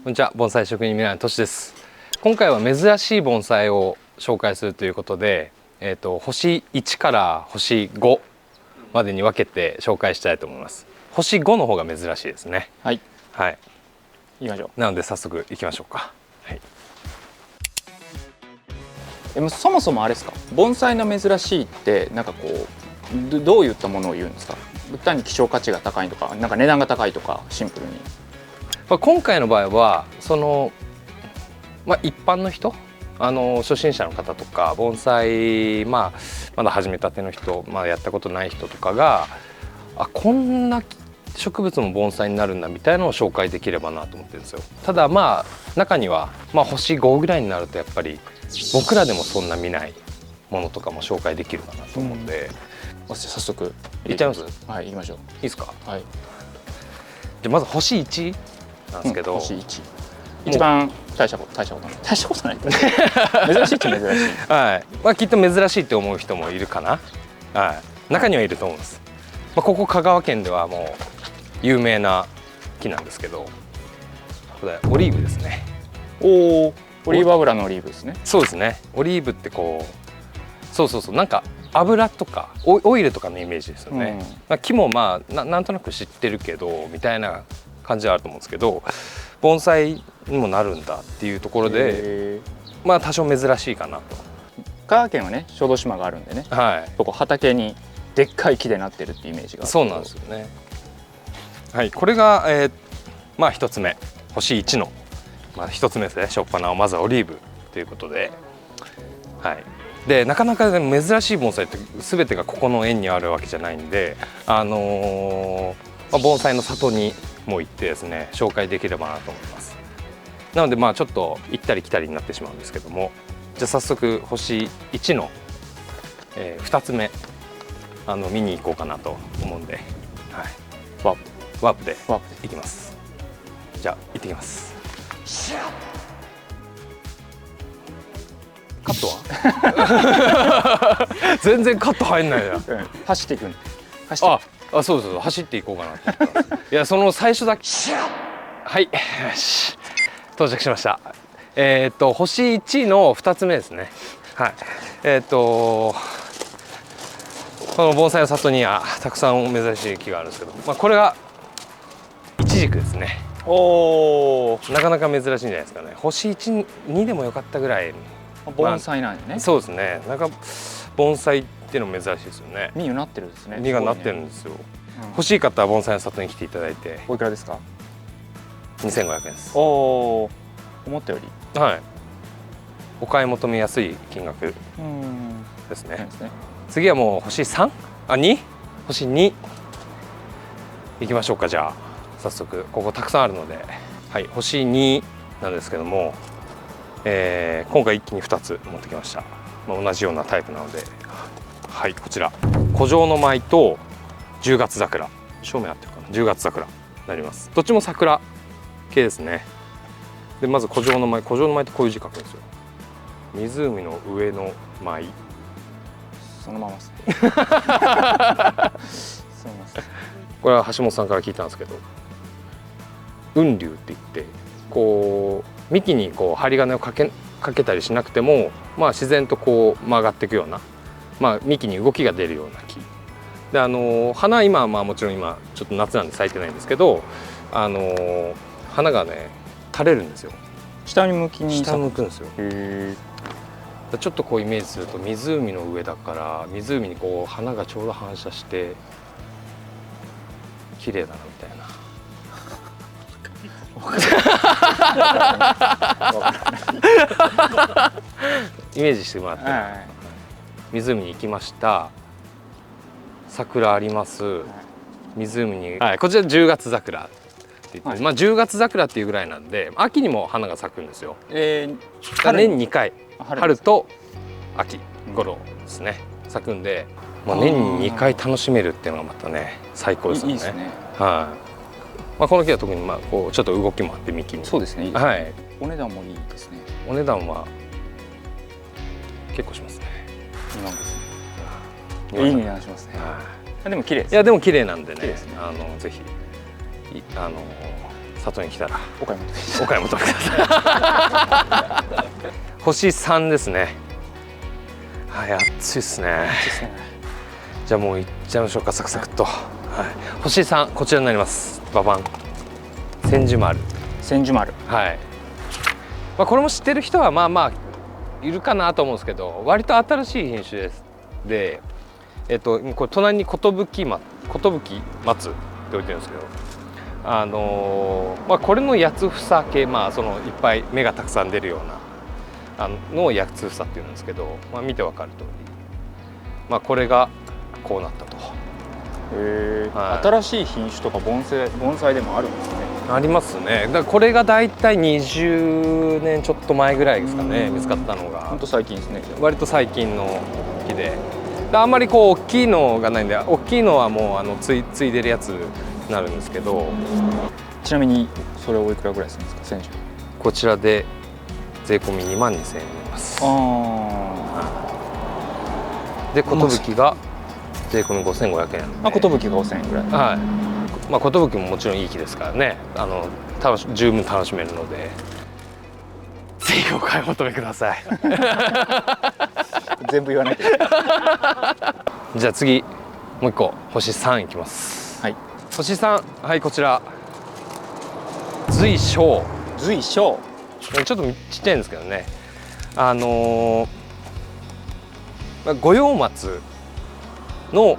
こんにちは、盆栽職人未来のとしです。今回は珍しい盆栽を紹介するということで、星1から星5までに分けて紹介したいと思います。星5の方が珍しいですね。はい。はい。行きましょなので早速行きましょうか。はい。そもそもあれですか、盆栽の珍しいってなんかこうどういったものを言うんですか。単に希少価値が高いとか、なんか値段が高いとか、シンプルに。今回の場合は一般の人、初心者の方とか盆栽、まだ始めたての人、やったことない人とかがこんな植物も盆栽になるんだみたいなのを紹介できればなと思ってるんですよ。ただ中には星5ぐらいになるとやっぱり僕らでもそんな見ないものとかも紹介できるかなと思うんで、早速いっちゃいます？はい、行きましょう。いいですか？はい。じゃあまず星1なんですけど、星1、一番大したことない珍しいっちゃ珍しいはい、きっと珍しいって思う人もいるかな。はい、中にはいると思うんです。ここ香川県ではもう有名な木なんですけど、これオリーブですね。おリーブ油のオリーブですね。そうですね。オリーブってそうなんか油とかオイルとかのイメージですよね。木もなんとなく知ってるけどみたいな感じはあると思うんですけど、盆栽にもなるんだっていうところで多少珍しいかなと。香川県はね、小豆島があるんでね、はい、そこ畑にでっかい木でなってるっていうイメージが。そうなんですよね。はい、これが、1つ目、星1の、1つ目ですね。初っ端はまずはオリーブということで、はい、でなかなか珍しい盆栽って全てがここの園にあるわけじゃないんで、盆栽の里にも行ってですね、紹介できればなと思います。なのでちょっと行ったり来たりになってしまうんですけども、じゃあ早速星1の、2つ目見に行こうかなと思うんで、はい、ワープで行きます。じゃあ行ってきます。カットは全然カット入んないじゃん。走っていく。そうです。走っていこうかなと思ってます。いや、その最初だけ。はい、よし、到着しました。星1の2つ目ですね。はい。この盆栽の里にはたくさん珍しい木があるんですけど、これがイチジクですね。なかなか珍しいんじゃないですかね。星1、2でもよかったぐらい。盆栽なんでね。そうですね。なんか盆栽っていうのも珍しいですよね。実がなってるんですね。実がなってるんですよ。欲しい方は盆栽の里に来ていただいて。おいくらですか？2500円です。思ったより。はい。お買い求めやすい金額ですね。次はもう星3？2？星2行きましょうか。じゃあ早速ここたくさんあるので、はい、星2なんですけども、今回一気に2つ持ってきました。同じようなタイプなので、はい、こちら古城の舞と10月桜、正面合ってるかな、10月桜になります。どっちも桜系ですね。でまず古城の舞ってこういう字書くんですよ。湖の上の舞、そのままです。これは橋本さんから聞いたんですけど、雲龍って言って、こう幹に針金をかけたりしなくても、自然と曲がっていくような、幹に動きが出るような木で、花今はもちろん今ちょっと夏なんで咲いてないんですけど、花がね垂れるんですよ。下向きに下向くんですよ。ちょっとイメージすると湖の上だから、湖に花がちょうど反射して綺麗だなみたいな。イメージしてもらって、湖に行きました。桜あります。湖に、こちら10月桜って言って、10月桜っていうぐらいなんで、秋にも花が咲くんですよ。年2回、春と秋頃ですね、咲くんで、年に2回楽しめるっていうのがまたね最高ですよね。いいですね。はい。この木は特にちょっと動きもあって幹に。そうですね。はい。お値段もいいですね。お値段は結構しますね。2万ですね。いい値段しますね。でも綺麗です。いやでも綺麗なんでね。ぜひ里に来たらお買い求めください。お買い求めください。星3ですね。はい、暑いですね。じゃあもういっちゃいましょうか、サクサクっと。はい、星3、こちらになります。ババン、千住丸。千住丸。はい。まあこれも知ってる人はまあまあいるかなと思うんですけど、割と新しい品種です。で、これ隣に寿松って置いてるんですけど、まあこれの八つ房系、まあそのいっぱい芽がたくさん出るようなのを八つ房っていうんですけど、まあ見てわかる通り、まあこれがこうなったと。はい、新しい品種とか盆栽でもあるんですね。ありますね。だからこれがだいたい20年ちょっと前ぐらいですかね、見つかったのが。本当最近ですね。割と最近の木で、あんまりこう大きいのがないんで、大きいのはもうついでるやつになるんですけど。ちなみにそれおいくらぐらいするんですか、千住？こちらで税込み22000円になります。で寿が税込み5500円。寿が5000円ぐらい。はい。まあ寿ももちろんいい木ですからね、十分楽しめるので、ぜひお買い求めください。全部言わないと。じゃあ次もう一個星3いきます。はい。星3、はい、こちら随小。随小。ちょっとちっちゃいんですけどね。五葉松の、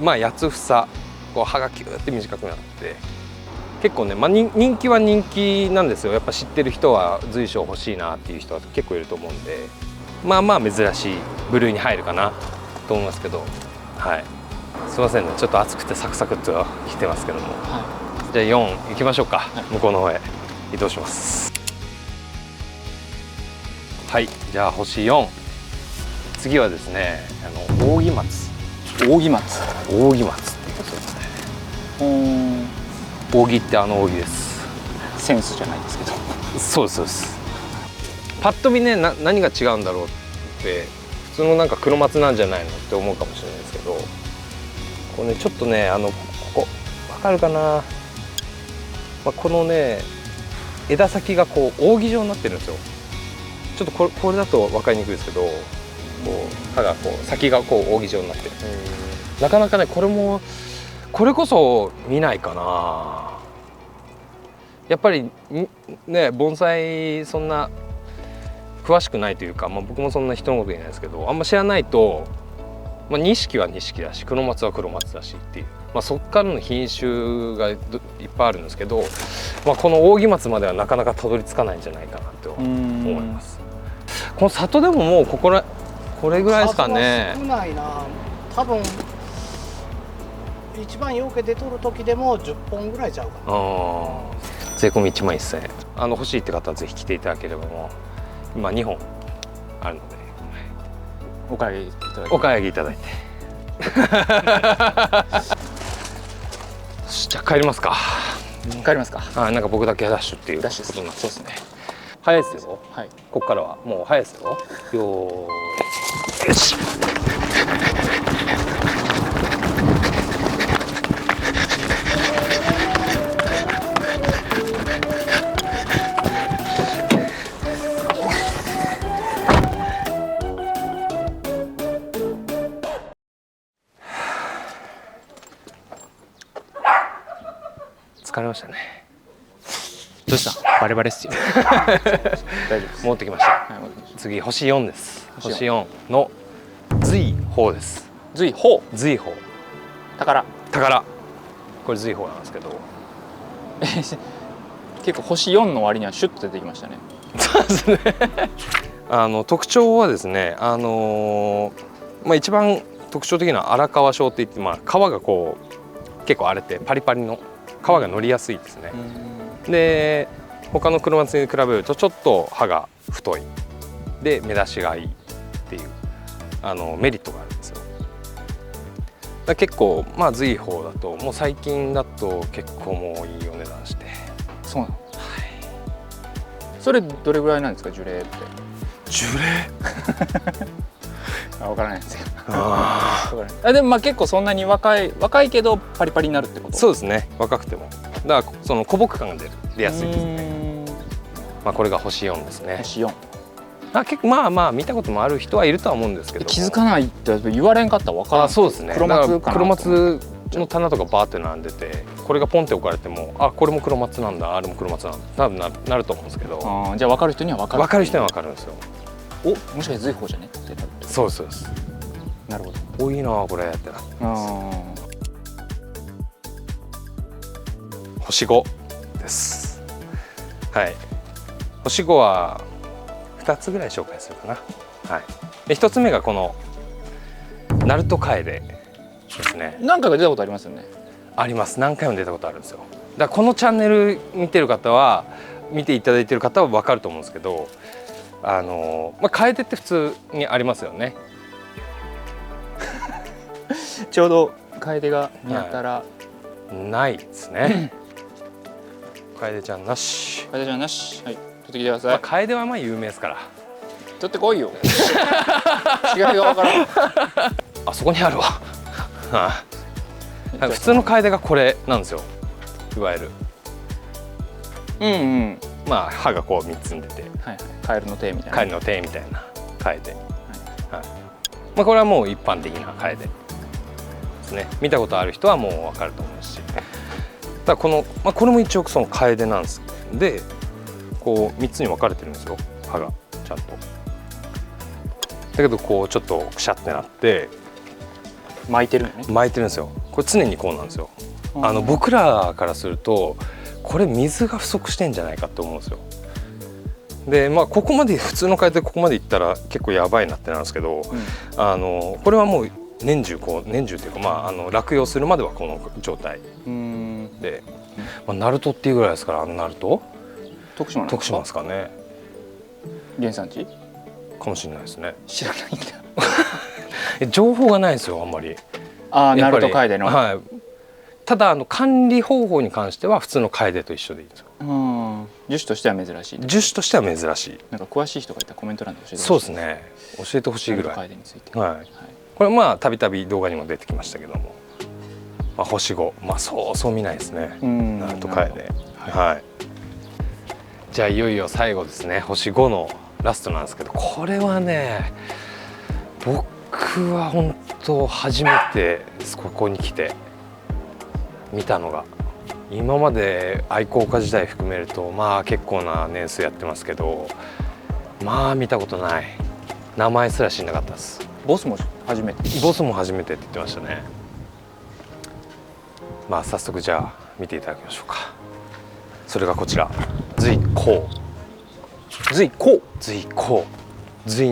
まあ八つ房、こう葉がキューって短くなって、結構ね、まあ、人気は人気なんですよ。やっぱ知ってる人は随小欲しいなっていう人は結構いると思うんで、まあまあ珍しい部類に入るかなと思いますけど、はい。すいませんね、ちょっと暑くてサクサクっと来てますけども、はい、じゃあ4行きましょうか、はい、向こうの方へ移動します。はい、じゃあ星4、次はですね、扇松。扇松。扇松って言うそうですね。扇って扇です。センスじゃないですけど。そうです、そうです。パッと見ね、何が違うんだろうって、普通のなんか黒松なんじゃないのって思うかもしれないですけど、これね、ちょっとね、ここわかるかな、まあ、このね枝先がこう扇状になってるんですよ。ちょっとこれだと分かりにくいですけど、こう刃がこう先がこう扇状になってる。なかなかね、これこそ見ないかな。やっぱりね、盆栽そんな詳しくないというか、まあ、僕もそんな人のこと言えないですけど、あんま知らないと、まあ、錦は錦だし黒松は黒松だしっていう、まあ、そっからの品種がいっぱいあるんですけど、まあ、この扇松まではなかなかたどり着かないんじゃないかなと思います。この里でももうこれぐらいですかね。少ないな。多分一番よく出とる時でも10本ぐらいちゃうかな。税込み1万1000円。欲しいって方はぜひ来ていただければ、もう今2本あるので、お買い上げいただいて。お買い上げいただいて。じゃあ帰りますか。帰りますか。なんか僕だけダッシュっていうダッシュことになって。そうですね。早いですよ。はい。ここからはもう早いですよ。よし。疲れましたね。どうした？バレバレっすよ。大丈夫です。戻ってきました。はい、戻ってきました。次星4です。星4の随宝です。随宝。随宝。宝。これ随宝なんですけど。結構星4の割にはシュッと出てきましたね。そうですね。特徴はですね、まあ一番特徴的なのは荒皮症っていって、まあ皮がこう結構荒れてパリパリの皮が乗りやすいですね。で他の黒松に比べるとちょっと葉が太いで目出しがいいっていうメリットがあるんですよ。だ結構まあ随宝だともう最近だと結構もういいお値段して。そうなの。はい。それどれぐらいなんですか、樹齢って。樹齢分からないですよ。あ分からない。でもまあ結構そんなに若いけどパリパリになるってこと。そうですね、若くてもだからその古木感が出やすいですね。まあこれが星4ですね。星4。結構まあまあ見たこともある人はいるとは思うんですけど、気づかないって言われんかったら分からん。そうですね。黒松かな。だから黒松の棚とかバーって並んでて、これがポンって置かれても、あ、これも黒松なんだ、あれも黒松なんだ、多分なると思うんですけど、じゃあ分かる人には分かる。分かる人には分かるんですよ。お、もしかして随宝じゃねってなる。そうですそうです。なるほど。多いなこれってなってます。星5です。はい。星5は2つぐらい紹介するかな。はい。で1つ目がこのナルトカエデですね。何回か出たことありますよね。あります。何回も出たことあるんですよ。だからこのチャンネル見てる方は、見ていただいてる方は分かると思うんですけど、カエデって普通にありますよね。ちょうどカエデが見当たら、ないですね。カエデちゃんなし。カエデちゃんなし。はい、取ってきてください。カエデはまあ有名ですから。取ってこいよ。違いが分からん。あそこにあるわ。普通のカエデがこれなんですよ。いわゆる。まあ歯がこう3つに出て、カエルの手みたいな。カエルの手みたいなカエデ。まあこれはもう一般的なカエデですね。見たことある人はもう分かると思うし。だこのこれも一応そのカエデなんです。で、こう3つに分かれてるんですよ。歯がちゃんと。だけどこうちょっとくしゃってなって巻いてるのね。巻いてるんですよ。これ常にこうなんですよ。僕らからするとこれ水が不足してんじゃないかって思うんですよ。でまあここまで普通のカエデここまでいったら結構やばいなってなるんですけど、これはもう年中というか落葉するまではこの状態で、ナルトっていうぐらいですから、ナルト徳島ですかね。原産地かもしれないですね。知らないんだ。情報がないんですよあんまり。ナルトカエデの。はい。ただ管理方法に関しては普通のカエデと一緒でいいんですよ。樹種としては珍しい。樹種としては珍しい。なんか詳しい人がいたらコメント欄で教えてほしい。そうですね。教えてほしいぐらい。カエデについて。はい。これまあたびたび動画にも出てきましたけども、星5、そう見ないですね。ナルトカエデ。はい。じゃあいよいよ最後ですね。星5のラストなんですけど、これはね、僕は本当初めてここに来て見たのが。今まで愛好家時代含めると結構な年数やってますけど、見たことない。名前すら知らなかったです。ボスも初めて。ボスも初めてって言ってましたね。早速じゃあ見ていただきましょうか。それがこちら、随光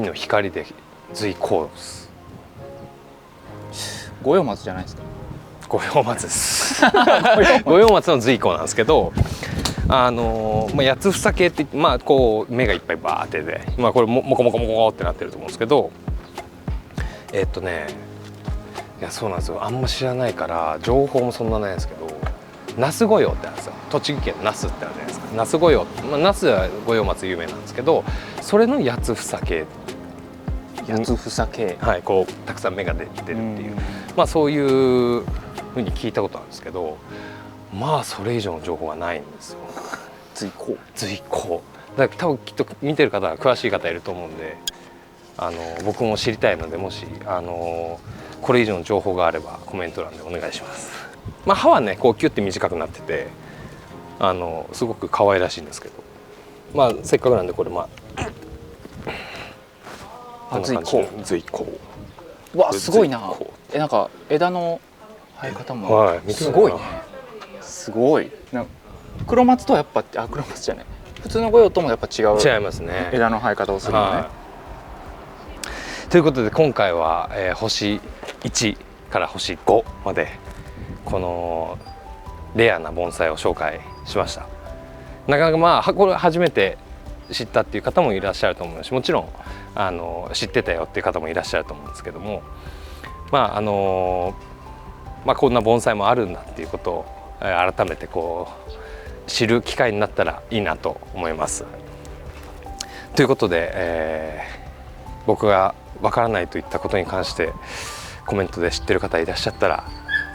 の光で随光です。五葉松じゃないですか。五葉松です。五葉松の随光なんですけど、八つ房系ってこう目がいっぱいバーってで、これモコモコモコってなってると思うんですけど、いやそうなんですよ。あんま知らないから情報もそんなないんですけど、那須御用ってあるんですよ。栃木県の那須ってあるじゃないですか。那須御用、那須は五葉松有名なんですけど、それの八つ房系。八つ房系。はい、こうたくさん芽が出るっていう、そういうふうに聞いたことあるんですけど、それ以上の情報がないんですよ。随光。だから多分きっと見てる方は詳しい方いると思うんで、僕も知りたいので、もしこれ以上の情報があればコメント欄でお願いします。歯はねこうキュッて短くなってて、すごく可愛らしいんですけど、せっかくなんでこれこんな感じの随光。わ、すごいな。なんか枝の生え方もすごいね。すごい。黒松とはやっぱ黒松じゃない。普通の御用ともやっぱ違いますね。枝の生え方をするのね。ということで今回は、星1から星5までこのレアな盆栽を紹介しました。なかなかこれ初めて知ったっていう方もいらっしゃると思うし、もちろん知ってたよっていう方もいらっしゃると思うんですけども、こんな盆栽もあるんだっていうことを改めてこう知る機会になったらいいなと思います。ということで、僕がわからないといったことに関してコメントで知ってる方いらっしゃったら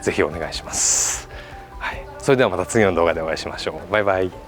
ぜひお願いします。はい、それではまた次の動画でお会いしましょう。バイバイ。